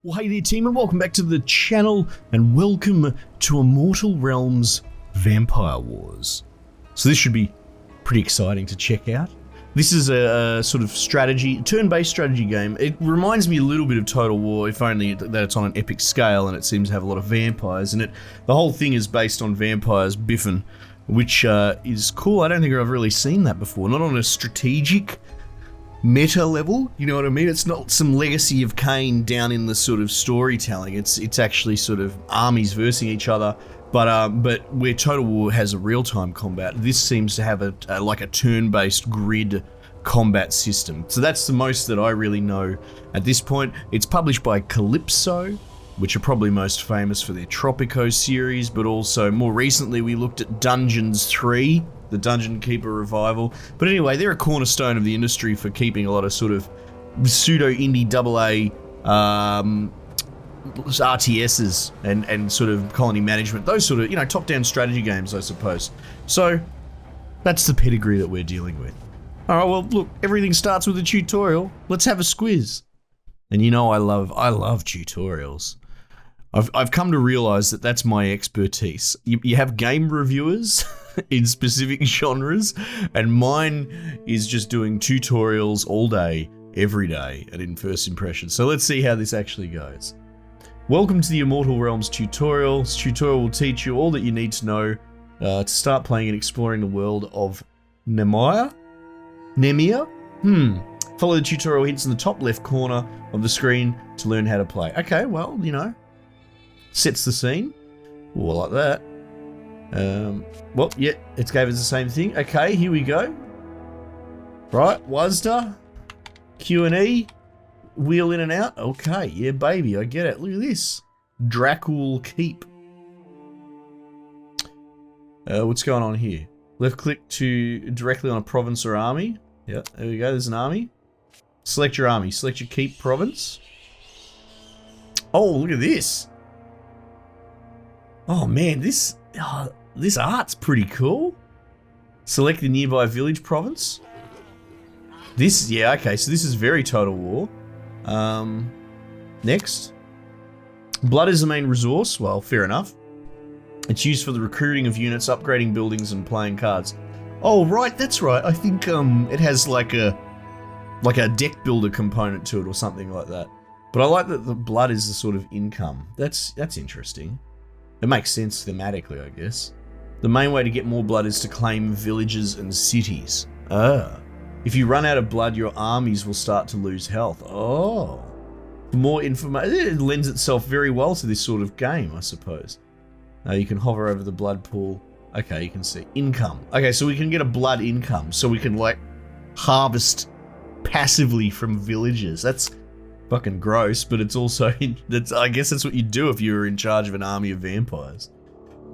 Well, hey there team, and welcome back to the channel, and welcome to Immortal Realms Vampire Wars. So this should be pretty exciting to check out. This is a sort of strategy, turn-based strategy game. It reminds me a little bit of Total War, if only that it's on an epic scale and it seems to have a lot of vampires in it. The whole thing is based on vampires biffing, which is cool. I don't think I've really seen that before, not on a strategic meta level, you know what I mean? It's not some Legacy of Kain down in the sort of storytelling. It's actually sort of armies versus each other. But where Total War has a real-time combat, this seems to have like a turn-based grid combat system. So that's the most that I really know at this point. It's published by Calypso, which are probably most famous for their Tropico series, but also more recently we looked at Dungeons 3, the Dungeon Keeper revival. But anyway, they're a cornerstone of the industry for keeping a lot of sort of pseudo-indie AA RTSs and sort of colony management, those sort of, you know, top-down strategy games, I suppose. So that's the pedigree that we're dealing with. All right, well, look, everything starts with a tutorial. Let's have a squiz. And you know I love tutorials. I've come to realize that that's my expertise. You have game reviewers in specific genres, and mine is just doing tutorials all day, every day, and in first impressions. So let's see how this actually goes. Welcome to the Immortal Realms tutorial. This tutorial will teach you all that you need to know to start playing and exploring the world of Nemia? Follow the tutorial hints in the top left corner of the screen to learn how to play. Okay, well, you know, sets the scene. Ooh, I like that. Well, yeah, it gave us the same thing. Okay, here we go. Right, WASD, Q&E, wheel in and out. Okay, yeah, baby, I get it. Look at this. Dracul Keep. What's going on here? Left click to directly on a province or army. Yeah, there we go, there's an army. Select your army, select your keep province. Oh, look at this. Oh man, this art's pretty cool. Select the nearby village province. This, yeah, okay, so this is very Total War. Next. Blood is the main resource. Well, fair enough. It's used for the recruiting of units, upgrading buildings, and playing cards. Oh, right, that's right. I think it has like a deck builder component to it or something like that. But I like that the blood is the sort of income. That's interesting. It makes sense thematically, I guess. The main way to get more blood is to claim villages and cities. If you run out of blood, your armies will start to lose health. Oh. For more information, it lends itself very well to this sort of game, I suppose. You can hover over the blood pool. Okay, you can see income. Okay, so we can get a blood income, so we can like harvest passively from villages. That's fucking gross, but it's also, I guess that's what you do if you're in charge of an army of vampires.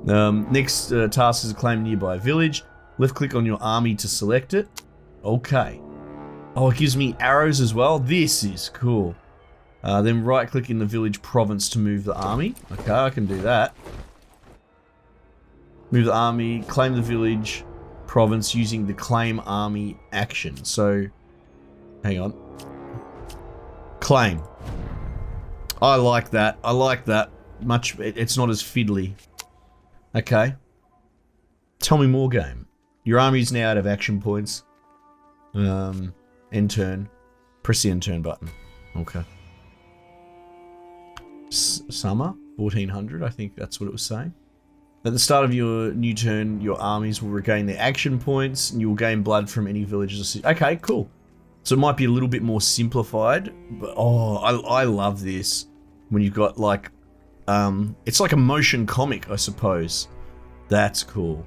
Next task is to claim a nearby village. Left click on your army to select it. Okay. Oh, it gives me arrows as well. This is cool. Then right click in the village province to move the army. Okay, I can do that. Move the army, claim the village province using the claim army action. So, hang on. Claim. I like that. I like that. Much. It's not as fiddly. Okay. Tell me more, game. Your army is now out of action points. End turn. Press the end turn button. Okay. Summer 1400. I think that's what it was saying. At the start of your new turn, your armies will regain their action points, and you will gain blood from any villages or cities. Okay, cool. So it might be a little bit more simplified, but oh, I love this. When you've got like, it's like a motion comic, I suppose. That's cool.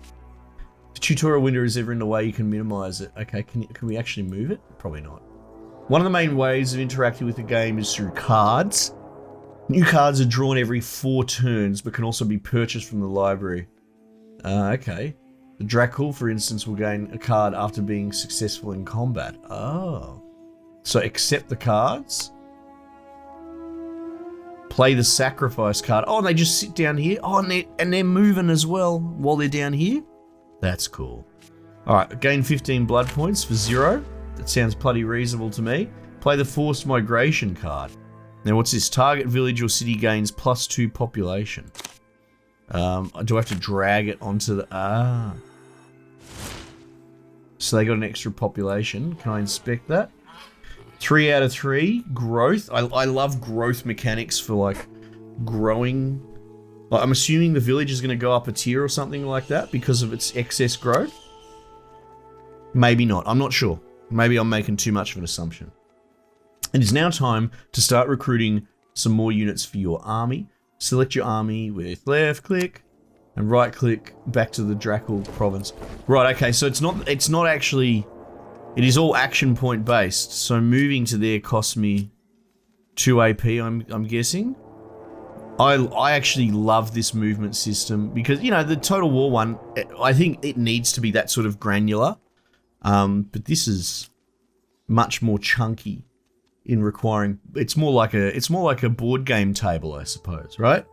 The tutorial window is ever in the way, you can minimize it. Okay, can we actually move it? Probably not. One of the main ways of interacting with the game is through cards. New cards are drawn every 4 turns, but can also be purchased from the library. Okay. The Dracul, for instance, will gain a card after being successful in combat. Oh. So accept the cards. Play the sacrifice card. Oh, and they just sit down here. Oh, and they're moving as well while they're down here. That's cool. Alright, gain 15 blood points for 0. That sounds bloody reasonable to me. Play the forced migration card. Now, what's this? Target village or city gains +2 population. Do I have to drag it onto the... So they got an extra population. Can I inspect that? 3 out of 3. Growth. I love growth mechanics for, like, growing. Like, I'm assuming the village is going to go up a tier or something like that because of its excess growth. Maybe not. I'm not sure. Maybe I'm making too much of an assumption. It is now time to start recruiting some more units for your army. Select your army with left click and right click back to the Drackle province. Right, okay, so it's not actually, it is all action point based. So moving to there costs me 2 AP, I'm guessing. I actually love this movement system because, you know, the Total War one, I think it needs to be that sort of granular. But this is much more chunky in requiring, it's more like a board game table, I suppose, right?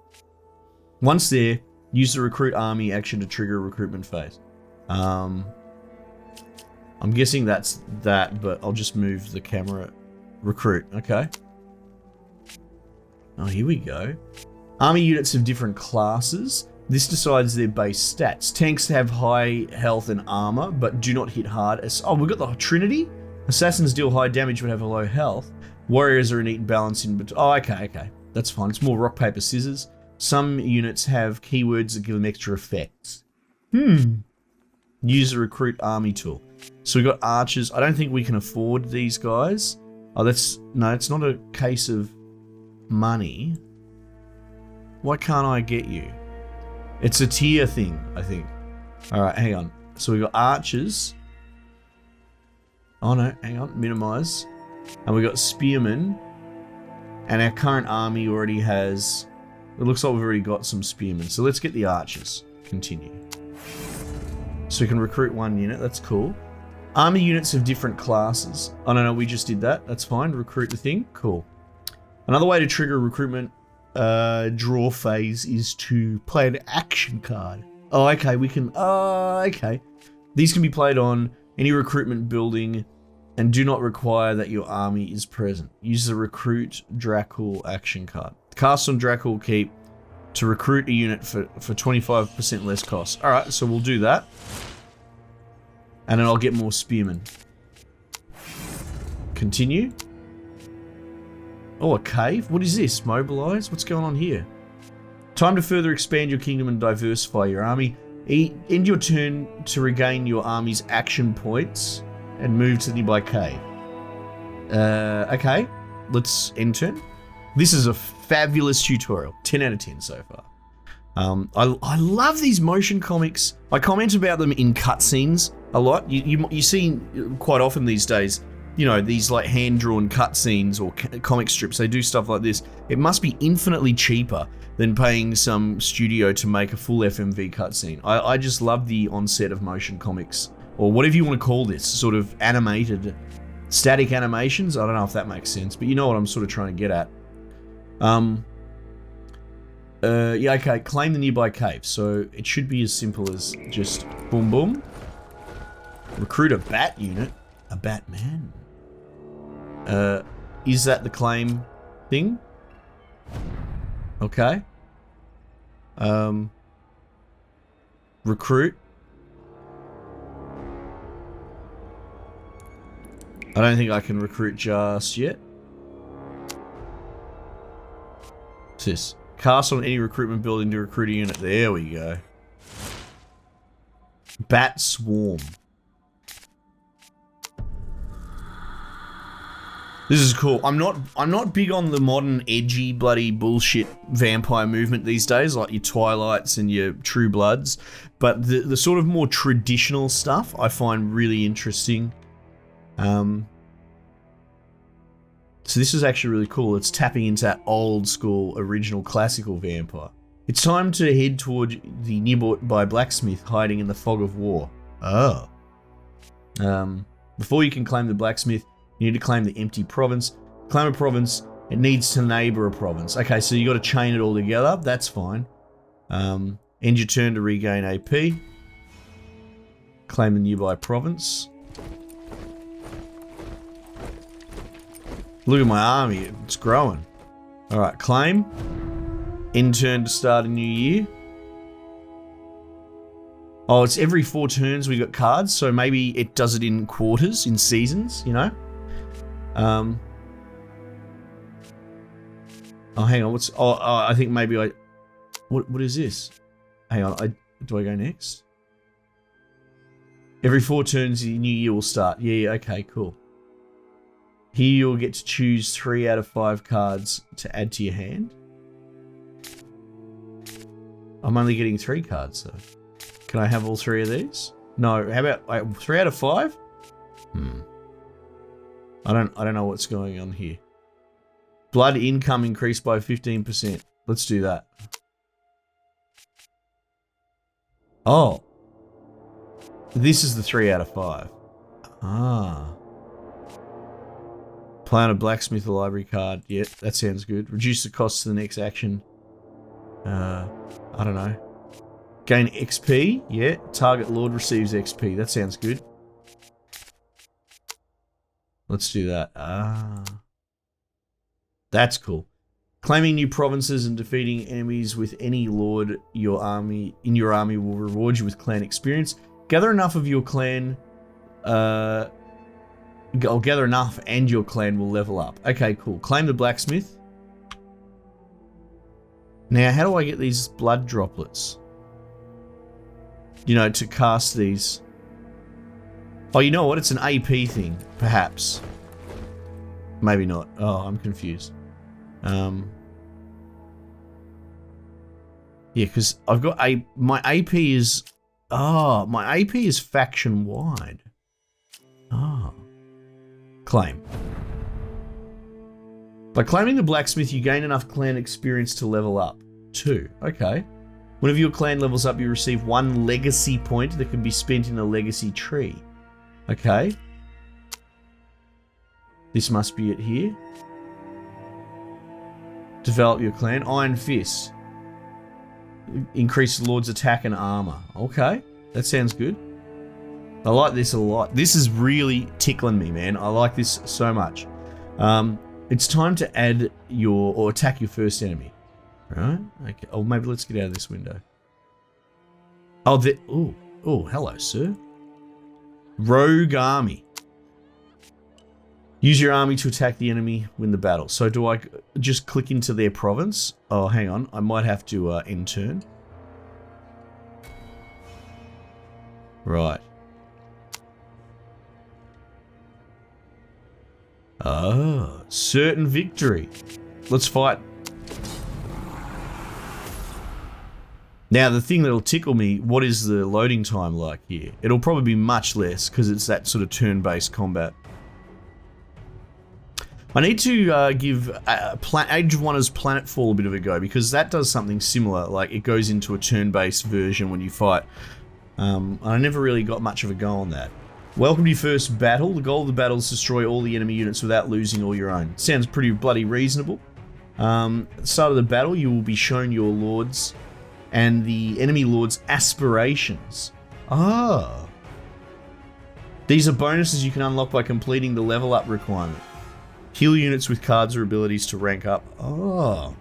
Once there, use the recruit army action to trigger a recruitment phase. I'm guessing that's that, but I'll just move the camera. Recruit, okay. Oh, here we go. Army units of different classes. This decides their base stats. Tanks have high health and armor, but do not hit hard. Oh, we've got the Trinity. Assassins deal high damage but have a low health. Warriors are a neat balance in between. Oh, okay. That's fine. It's more rock, paper, scissors. Some units have keywords that give them extra effects. Use the recruit army tool. So we've got archers. I don't think we can afford these guys. Oh, no, it's not a case of money. Why can't I get you? It's a tier thing, I think. Alright, hang on. So we've got archers. Oh no, hang on, minimize. And we've got spearmen. And our current army already has... It looks like we've already got some spearmen. So let's get the archers. Continue. So we can recruit 1 unit, that's cool. Army units of different classes. Oh no, we just did that. That's fine. Recruit the thing. Cool. Another way to trigger a recruitment draw phase is to play an action card. Oh, okay, we can... okay. These can be played on any recruitment building and do not require that your army is present. Use the recruit Drackle action card. Cast on Drackle Keep to recruit a unit for 25% less cost. Alright, so we'll do that. And then I'll get more spearmen. Continue. Oh, a cave? What is this? Mobilize? What's going on here? Time to further expand your kingdom and diversify your army. End your turn to regain your army's action points and move to the nearby cave. Okay. Let's end turn. This is a fabulous tutorial. 10 out of 10 so far. I love these motion comics. I comment about them in cutscenes a lot. You see quite often these days, you know, these like hand-drawn cutscenes or comic strips. They do stuff like this. It must be infinitely cheaper than paying some studio to make a full FMV cutscene. I just love the onset of motion comics, or whatever you want to call this, sort of animated, static animations. I don't know if that makes sense, but you know what I'm sort of trying to get at. Yeah, okay, claim the nearby cave. So it should be as simple as just boom, boom. Recruit a bat unit. A Batman. Is that the claim thing? Okay. Recruit. I don't think I can recruit just yet. What's this? Cast on any recruitment building to recruit a unit. There we go. Bat Swarm. This is cool. I'm not big on the modern edgy bloody bullshit vampire movement these days, like your Twilights and your True Bloods, but the sort of more traditional stuff I find really interesting. So this is actually really cool. It's tapping into that old school, original, classical vampire. It's time to head toward the nearby blacksmith hiding in the fog of war. Oh. Before you can claim the blacksmith, you need to claim the empty province. Claim a province, it needs to neighbor a province. Okay, so you got to chain it all together. That's fine. End your turn to regain AP. Claim the nearby province. Look at my army, it's growing. Alright, claim. Intern to start a new year. Oh, it's every 4 turns we got cards, so maybe it does it in quarters, in seasons, you know? Oh, hang on. I think maybe I... What is this? Hang on. Do I go next? Every 4 turns, the new year will start. Yeah, okay, cool. Here you'll get to choose 3 out of 5 cards to add to your hand. I'm only getting 3 cards, though. Can I have all 3 of these? No, how about 3 out of 5? I don't know what's going on here. Blood income increased by 15%. Let's do that. Oh. This is the 3 out of 5. Ah. Play on a blacksmith or library card. Yep, that sounds good. Reduce the cost to the next action. I don't know. Gain XP. Yeah. Target lord receives XP. That sounds good. Let's do that. Ah. That's cool. Claiming new provinces and defeating enemies with any lord in your army will reward you with clan experience. Gather enough of your clan. Gather enough and your clan will level up. Okay, cool. Claim the blacksmith. Now, how do I get these blood droplets? You know, to cast these. Oh, you know what? It's an AP thing, perhaps. Maybe not. Oh, I'm confused. Yeah, because I've got my AP is... Oh, my AP is faction wide. Oh. Claim. By claiming the blacksmith, you gain enough clan experience to level up. 2. Okay. Whenever your clan levels up, you receive 1 legacy point that can be spent in a legacy tree. Okay. This must be it here. Develop your clan. Iron Fist. Increase the Lord's attack and armor. Okay. That sounds good. I like this a lot. This is really tickling me, man. I like this so much. It's time to add or attack your first enemy. Right? Okay. Oh, maybe let's get out of this window. Oh, hello, sir. Rogue army. Use your army to attack the enemy, win the battle. So do I just click into their province? Oh, hang on. I might have to intern. Right. Oh, certain victory. Let's fight. Now, the thing that'll tickle me, what is the loading time like here? It'll probably be much less because it's that sort of turn-based combat. I need to give Age of Wonders Planetfall a bit of a go because that does something similar. Like, it goes into a turn-based version when you fight. I never really got much of a go on that. Welcome to your first battle. The goal of the battle is to destroy all the enemy units without losing all your own. Sounds pretty bloody reasonable. At the start of the battle, you will be shown your lords and the enemy lord's aspirations. Ah. These are bonuses you can unlock by completing the level up requirement. Heal units with cards or abilities to rank up. Oh.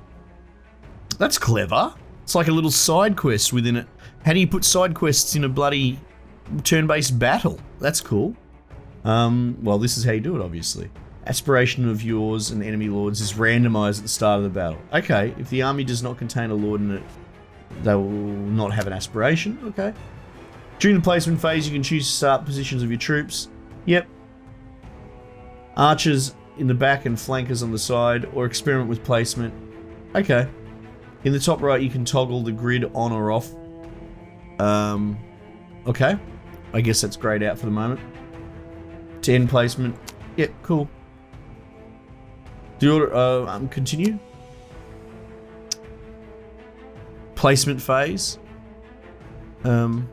That's clever. It's like a little side quest within it. How do you put side quests in a bloody turn-based battle? That's cool. Well, this is how you do it, obviously. Aspiration of yours and enemy lords is randomized at the start of the battle. Okay, if the army does not contain a lord in it, they will not have an aspiration. Okay. During the placement phase, you can choose to start positions of your troops. Yep. Archers in the back and flankers on the side, or experiment with placement. Okay. In the top right, you can toggle the grid on or off. Okay. I guess that's grayed out for the moment. 10 placement. Yep, cool. Do order, continue. Placement phase. Can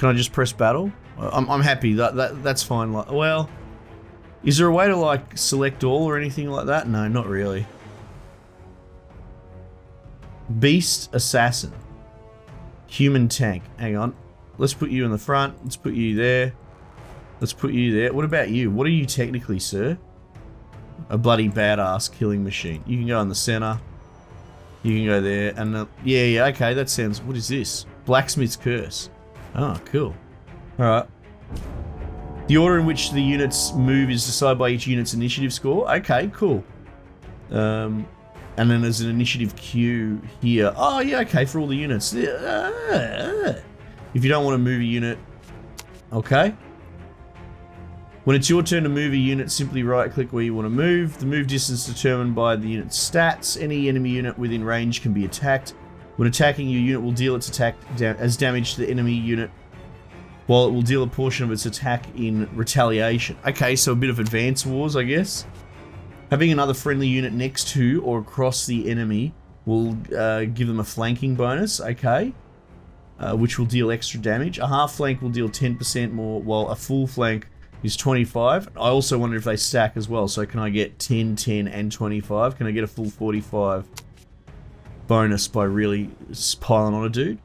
I just press battle? I'm happy. That's fine. Well, is there a way to like select all or anything like that? No, not really. Beast assassin. Human tank. Hang on. Let's put you in the front. Let's put you there. Let's put you there. What about you? What are you technically, sir? A bloody badass killing machine. You can go in the center. You can go there. And yeah, okay, that sounds... What is this? Blacksmith's Curse. Oh, cool. Alright. The order in which the units move is decided by each unit's initiative score. Okay, cool. And then there's an initiative queue here. Oh, yeah, okay, for all the units. If you don't want to move a unit... Okay. When it's your turn to move a unit, simply right-click where you want to move. The move distance is determined by the unit's stats. Any enemy unit within range can be attacked. When attacking, your unit will deal its attack as damage to the enemy unit, while it will deal a portion of its attack in retaliation. Okay, so a bit of Advance Wars, I guess. Having another friendly unit next to or across the enemy will give them a flanking bonus, okay, which will deal extra damage. A half flank will deal 10% more, while a full flank is 25. I also wonder if they stack as well, so can I get 10, 10, and 25? Can I get a full 45 bonus by really piling on a dude?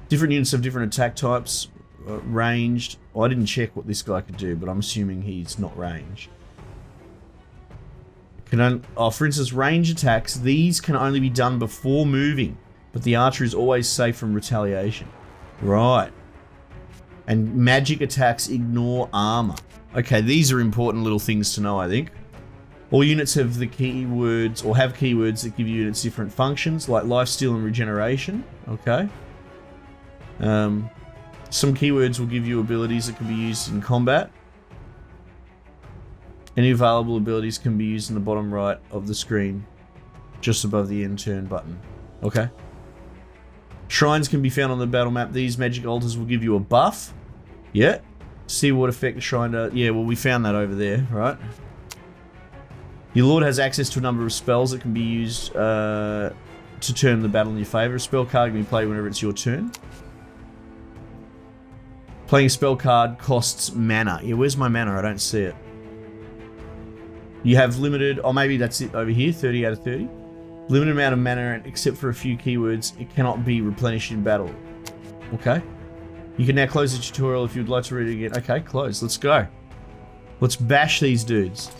Different units have different attack types, ranged. Well, I didn't check what this guy could do, but I'm assuming he's not ranged. For instance, range attacks, these can only be done before moving, but the archer is always safe from retaliation. Right. And magic attacks ignore armor. Okay, these are important little things to know, I think. All units have the keywords, or have keywords that give units different functions, like lifesteal and regeneration. Okay. Some keywords will give you abilities that can be used in combat. Any available abilities can be used in the bottom right of the screen, just above the end turn button. Okay. Shrines can be found on the battle map. These magic altars will give you a buff. Yeah. See what effect the shrine does. Yeah, well, we found that over there, right? Your lord has access to a number of spells that can be used to turn the battle in your favor. A spell card can be played whenever it's your turn. Playing a spell card costs mana. Yeah, where's my mana? I don't see it. You have limited... Oh, maybe that's it over here. 30 out of 30. Limited amount of mana, except for a few keywords. It cannot be replenished in battle. Okay. You can now close the tutorial if you'd like to read it again. Okay, close. Let's go. Let's bash these dudes.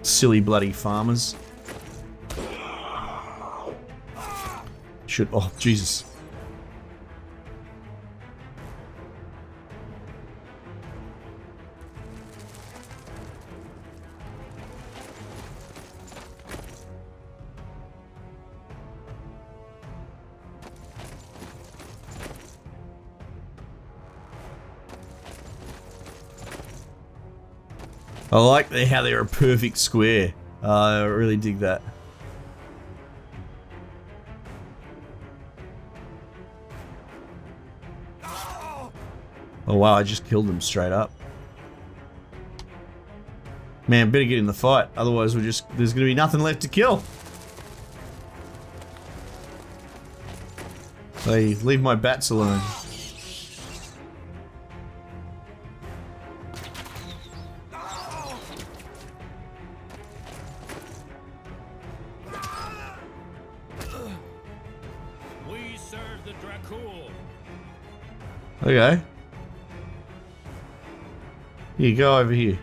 Silly bloody farmers. Should... Oh, Jesus. I like how they're a perfect square. I really dig that. Oh wow, I just killed them straight up. Man, better get in the fight. Otherwise there's gonna be nothing left to kill. Hey, leave my bats alone. Okay. Here, go over here.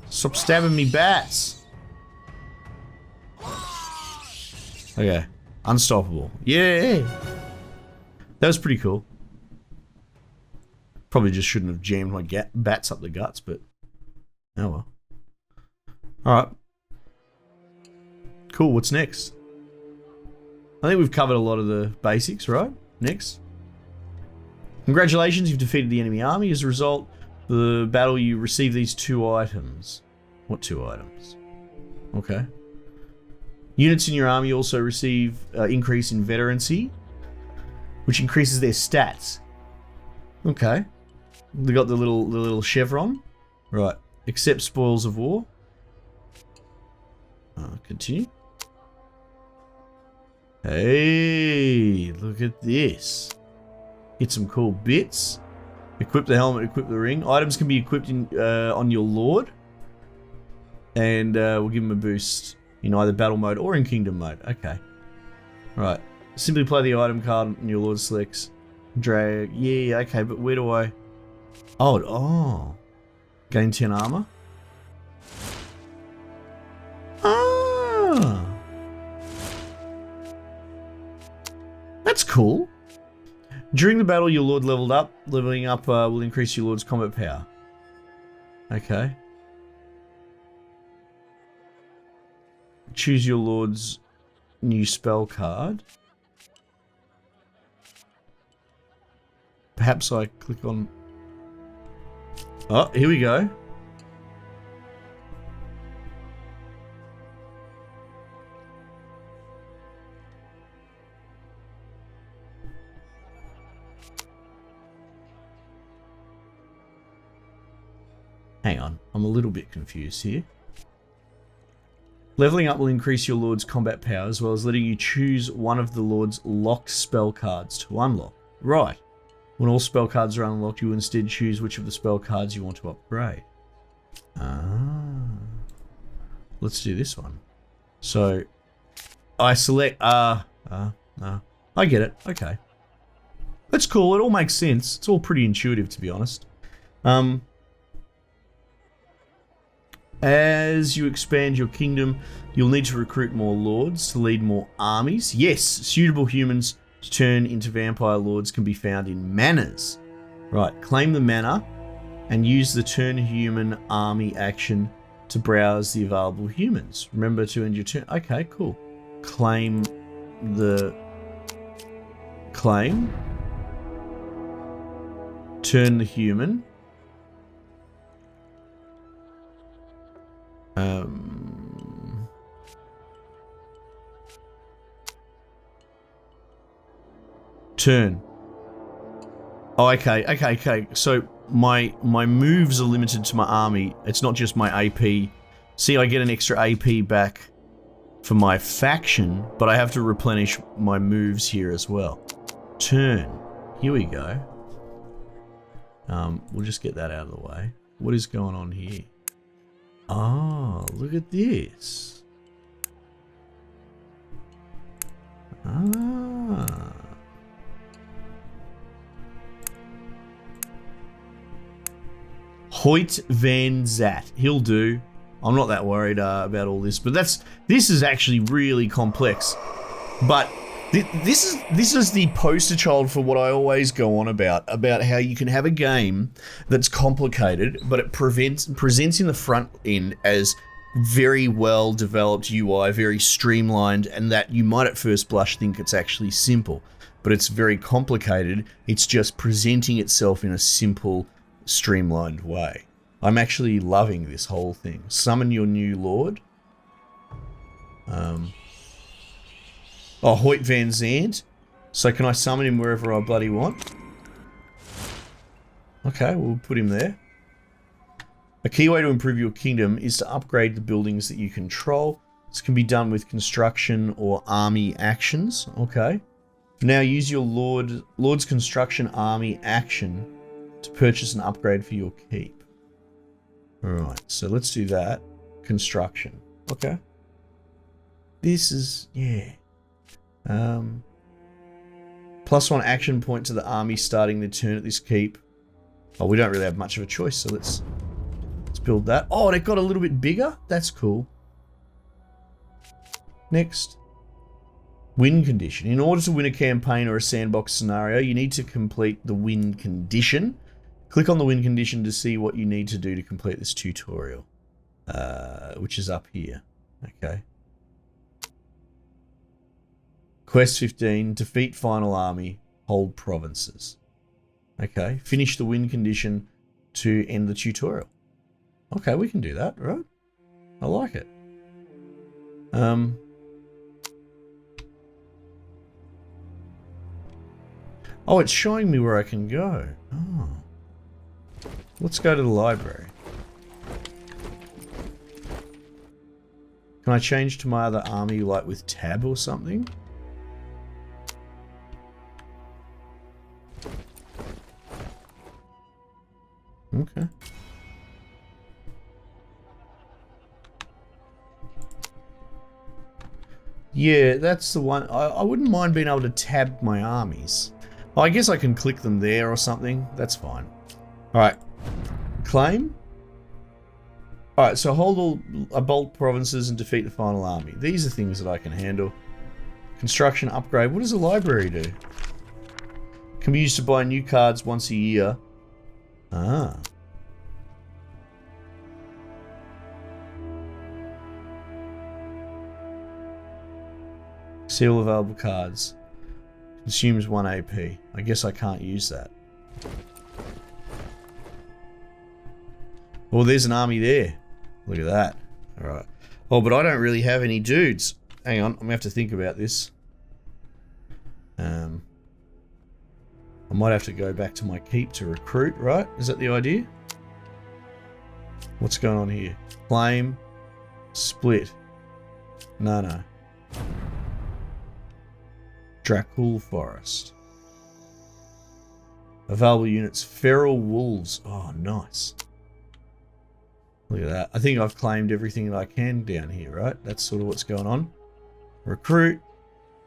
Stop stabbing me, bats. Okay. Unstoppable. Yeah. That was pretty cool. Probably just shouldn't have jammed my bats up the guts, but oh well. Alright. Cool, what's next? I think we've covered a lot of the basics, right? Next. Congratulations, you've defeated the enemy army. As a result of the battle, you receive these 2 items. What 2 items? Okay. Units in your army also receive increase in veterancy, which increases their stats. Okay. They got the little chevron. Right. Accept spoils of war. Continue. Hey, look at this. Get some cool bits. Equip the helmet, equip the ring. Items can be equipped on your lord. And we'll give him a boost in either battle mode or in kingdom mode. Okay. Right. Simply play the item card and your lord selects. Drag. Yeah, okay, but where do I... Oh. Gain 10 armor. Ah. That's cool. During the battle, your lord leveled up. Leveling up will increase your lord's combat power. Okay. Choose your lord's new spell card. Perhaps I click on... Oh, here we go. Hang on, I'm a little bit confused here. Leveling up will increase your lord's combat power as well as letting you choose one of the lord's locked spell cards to unlock. Right. When all spell cards are unlocked, you instead choose which of the spell cards you want to upgrade. Let's do this one. So, I select... I get it. Okay. That's cool. It all makes sense. It's all pretty intuitive, to be honest. As you expand your kingdom, you'll need to recruit more lords to lead more armies. Yes, suitable humans to turn into vampire lords can be found in manors. Right, claim the manor and use the turn human army action to browse the available humans. Remember to end your turn. Okay, cool. Claim. Turn the human. Turn. Oh, okay. So my moves are limited to my army. It's not just my AP. See, I get an extra AP back for my faction, but I have to replenish my moves here as well. Turn. Here we go. We'll just get that out of the way. What is going on here? Oh, look at this. Ah. Hoyt Van Zat. He'll do. I'm not that worried about all this, but this is actually really complex. But this is the poster child for what I always go on about how you can have a game that's complicated, but it presents in the front end as very well developed UI, very streamlined, and that you might at first blush think it's actually simple, but it's very complicated. It's just presenting itself in a simple, streamlined way. I'm actually loving this whole thing. Summon your new lord. Hoyt Van Zandt. So can I summon him wherever I bloody want? Okay, we'll put him there. A key way to improve your kingdom is to upgrade the buildings that you control. This can be done with construction or army actions. Okay. Now use your Lord's construction army action to purchase an upgrade for your keep. Alright, so let's do that. Construction. Okay. This is, yeah. +1 action point to the army starting the turn at this keep. Oh, we don't really have much of a choice, so let's build that. Oh, and it got a little bit bigger? That's cool. Next. Win condition. In order to win a campaign or a sandbox scenario, you need to complete the win condition. Click on the win condition to see what you need to do to complete this tutorial, which is up here. Okay. Quest 15, defeat final army, hold provinces. Okay, finish the win condition to end the tutorial. Okay, we can do that, right? I like it. Oh, it's showing me where I can go. Oh. Let's go to the library. Can I change to my other army, like with tab or something? Okay. Yeah, that's the one. I wouldn't mind being able to tab my armies. Oh, I guess I can click them there or something. That's fine. Alright. Claim. Alright, so hold all bolt provinces and defeat the final army. These are things that I can handle. Construction upgrade. What does a library do? Can be used to buy new cards once a year. Ah. See all available cards. Consumes 1 AP. I guess I can't use that. Well, there's an army there. Look at that. Alright. Oh, but I don't really have any dudes. Hang on, I'm gonna have to think about this. I might have to go back to my keep to recruit, right? Is that the idea? What's going on here? Claim. Split. No. Dracul Forest. Available units. Feral Wolves. Oh, nice. Look at that. I think I've claimed everything that I can down here, right? That's sort of what's going on. Recruit.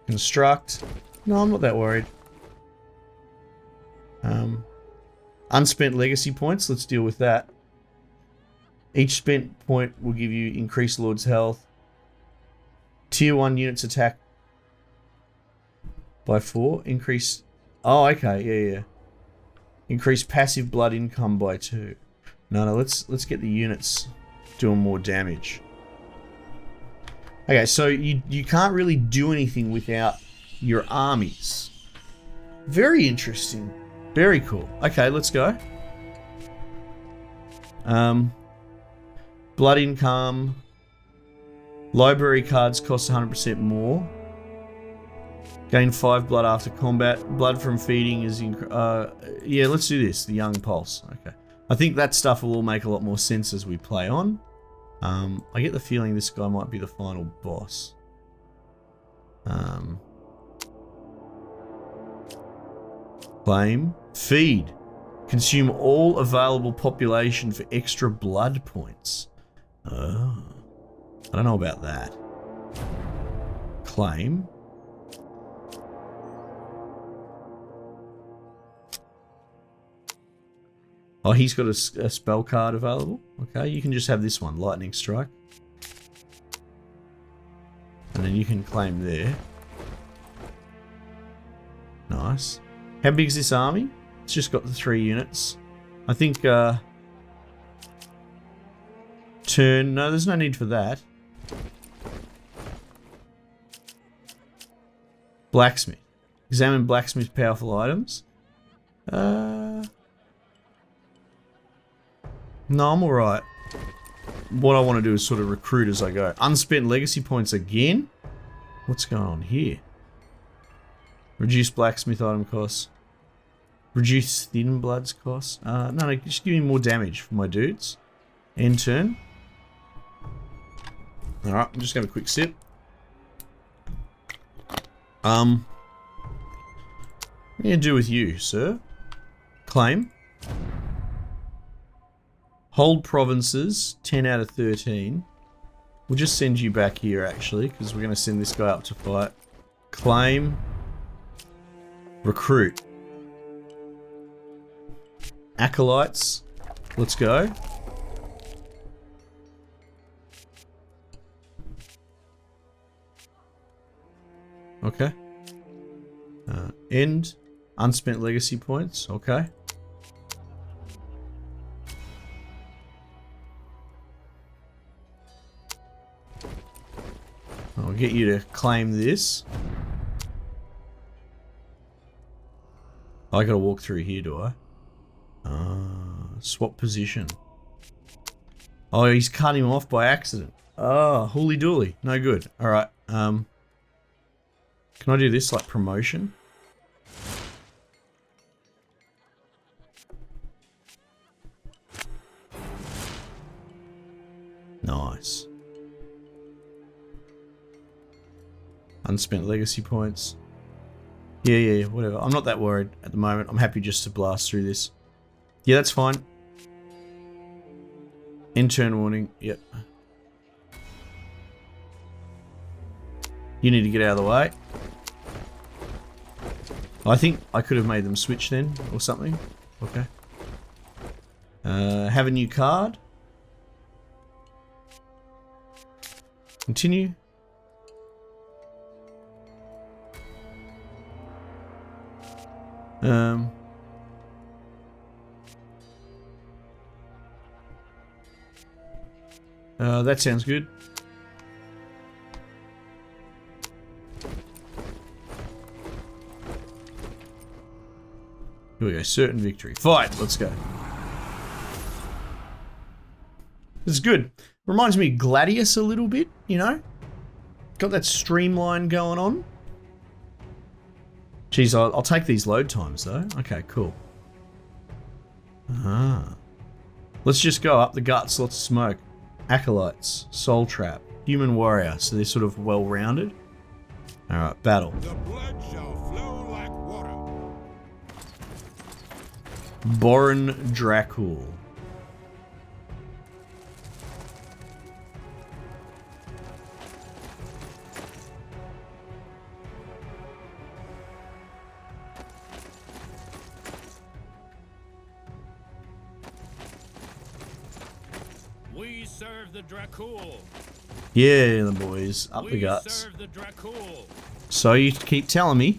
Construct. No, I'm not that worried. Unspent legacy points. Let's deal with that. Each spent point will give you increased Lord's health. Tier 1 units attack by 4. Increase... Oh, okay. Yeah. Increase passive blood income by 2. No, let's get the units doing more damage. Okay, so you can't really do anything without your armies. Very interesting. Very cool. Okay, let's go. Blood income. Library cards cost 100% more. Gain 5 blood after combat. Blood from feeding is... yeah, let's do this. The Young Pulse. Okay. I think that stuff will all make a lot more sense as we play on. I get the feeling this guy might be the final boss. Claim. Feed. Consume all available population for extra blood points. Oh. I don't know about that. Claim. Oh, he's got a spell card available. Okay, you can just have this one, Lightning Strike. And then you can claim there. Nice. How big is this army? It's just got the 3 units. I think, turn... No, there's no need for that. Blacksmith. Examine blacksmith's powerful items. No, I'm alright. What I want to do is sort of recruit as I go. Unspent legacy points again? What's going on here? Reduce blacksmith item costs. Reduce thin bloods costs. No, just give me more damage for my dudes. End turn. Alright, I'm just going to have a quick sip. What are you going to do with you, sir? Claim. Hold provinces, 10 out of 13. We'll just send you back here, actually, because we're going to send this guy up to fight. Claim. Recruit. Acolytes. Let's go. Okay. End. Unspent legacy points. Okay. I'll get you to claim this. I gotta walk through here, do I? Swap position. Oh, he's cut him off by accident. Oh, hooly dooly. No good. Alright. Can I do this, like promotion? Nice. Unspent legacy points. Yeah, whatever. I'm not that worried at the moment. I'm happy just to blast through this. Yeah, that's fine. End turn warning. Yep. You need to get out of the way. I think I could have made them switch then, or something. Okay. Have a new card. Continue. That sounds good. Here we go. Certain victory. Fight. Let's go. This is good. Reminds me of Gladius a little bit, you know? Got that streamline going on. Geez, I'll take these load times though. Okay, cool. Let's just go up the guts, lots of smoke. Acolytes, Soul Trap, Human Warrior, so they're sort of well-rounded. Alright, battle. The blood shall flow like water. Boran Dracul. We serve the Dracul. Yeah, the boys. Up the We guts. serve the Dracul. So you keep telling me.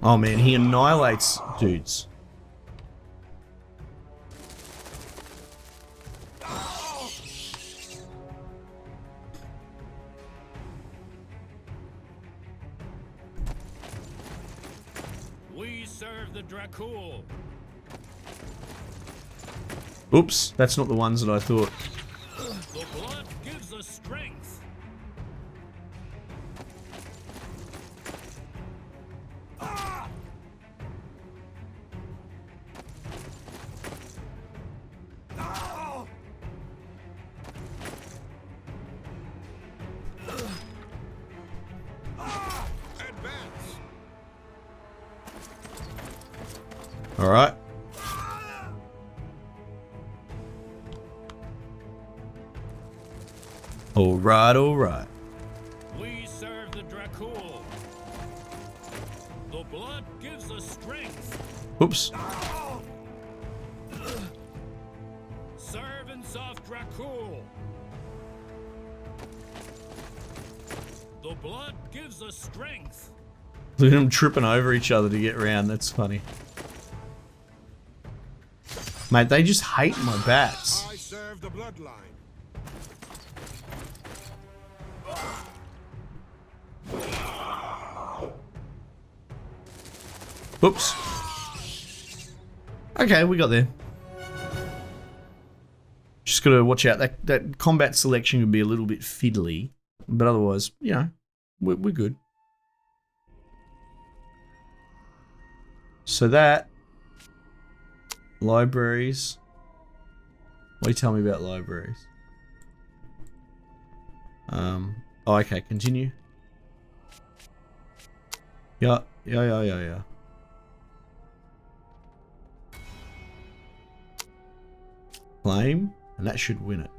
Oh man, he annihilates dudes. We serve the Dracul. Oops, that's not the ones that I thought. The blood gives us strength. Advance. Alright. Alright, alright. We serve the Dracul. The blood gives us strength. Oops. Servants of Dracul. The blood gives us strength. Look at them tripping over each other to get round. That's funny. Mate, they just hate my bats. I serve the bloodline. Oops. Okay, we got there. Just gotta watch out. That combat selection could be a little bit fiddly, but otherwise, you know, we're good. So that libraries. What do you tell me about libraries? Oh, okay. Continue. Yeah. Claim, and that should win it.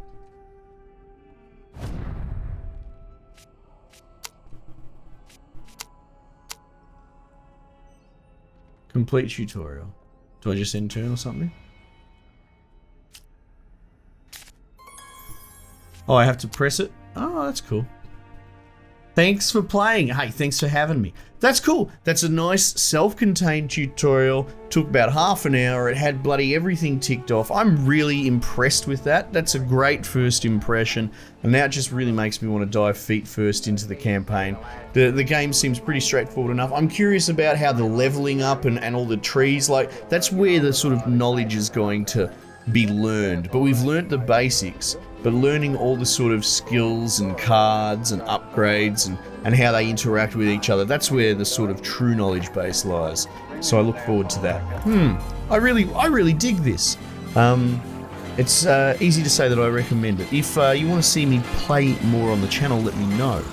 Complete tutorial. Do I just end turn or something? Oh, I have to press it? Oh, that's cool. Thanks for playing. Hey, thanks for having me. That's cool. That's a nice self-contained tutorial. Took about half an hour. It had bloody everything ticked off. I'm really impressed with that. That's a great first impression. And now it just really makes me want to dive feet first into the campaign. The game seems pretty straightforward enough. I'm curious about how the leveling up and all the trees, like, that's where the sort of knowledge is going to be learned. But we've learnt the basics. But learning all the sort of skills and cards and upgrades and how they interact with each other, that's where the sort of true knowledge base lies. So I look forward to that. I really dig this. It's easy to say that I recommend it. If you want to see me play more on the channel, let me know.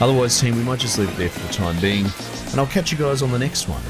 Otherwise, team, we might just leave it there for the time being. And I'll catch you guys on the next one.